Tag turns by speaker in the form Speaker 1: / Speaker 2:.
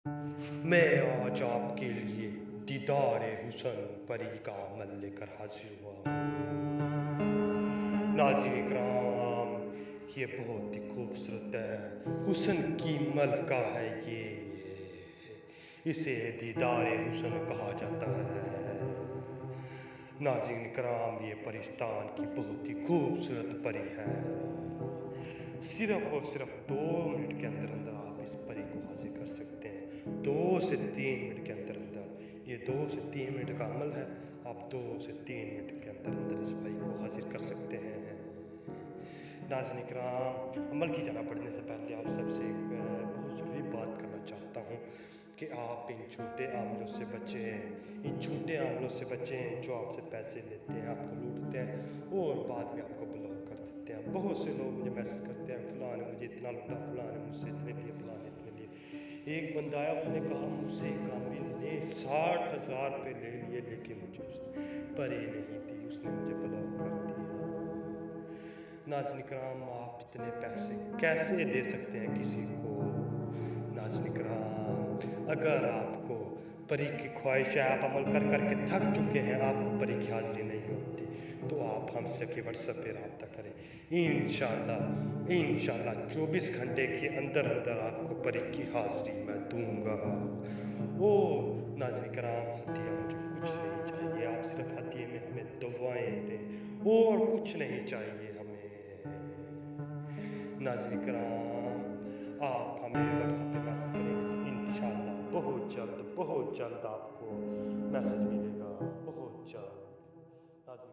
Speaker 1: मैं आज आपके लिए दीदार हुसन परी का अमल लेकर हाजिर हुआ हूँ। नाज़रीन इकराम, ये बहुत ही खूबसूरत है, हुसन की मलका है ये, इसे दीदार हुसन कहा जाता है। नाज़रीन इकराम, ये परिस्तान की बहुत ही खूबसूरत परी है। सिर्फ और सिर्फ 2 मिनट के अंदर अंदर आप इस परी को हाजिर कर सकते हैं। 2 से 3 मिनट के अंदर अंदर, ये 2 से 3 मिनट का अमल है। आप 2 से 3 मिनट के अंदर अंदर इस परी को हाजिर कर सकते हैं। नाज़रीन इकराम, अमल की जाना पढ़ने से पहले आप सबसे एक बहुत ज़रूरी बात करना चाहता हूँ कि आप इन छोटे आमलों से बचें, इन छोटे आमलों से बचें जो आपसे पैसे लेते हैं, आपको लूटते हैं और बाद में आपको ब्लॉक कर देते हैं। बहुत से लोग मुझे मैसेज करते हैं, फलां ने मुझे इतना लूटा, फलां ने मुझसे इतने लिए, फलां ने इतने लिए। एक बंदा आया, उसने कहा मुझसे एक आमिल ने 60,000 रुपये ले लिए, लेकिन मुझे उसने परी नहीं दी, उसने मुझे ब्लॉक कर दिया। नाज़रीन इकराम, आप इतने पैसे कैसे दे सकते हैं किसी को? नाज़रीन इकराम, अगर आपको परी की ख्वाहिश है, आप अमल कर कर के थक चुके हैं, आपको परी की हाज़री नहीं होती, तो आप हमसे के व्हाट्सएप पे रब्ता करें। इंशाअल्लाह इंशाअल्लाह 24 घंटे के अंदर अंदर आपको परी की हाज़री मैं दूंगा। ओ नाज़रीन इकराम, हदिया मुझे कुछ नहीं चाहिए, आप सिर्फ हदिये में हमें दुआएं दें और कुछ नहीं चाहिए हमें। नाज़रीन इकराम, आप हमें व्हाट्सएप पे मैसेज करेंगे तो इंशाअल्लाह बहुत जल्द आपको मैसेज मिलेगा, बहुत जल्द। नाज़रीन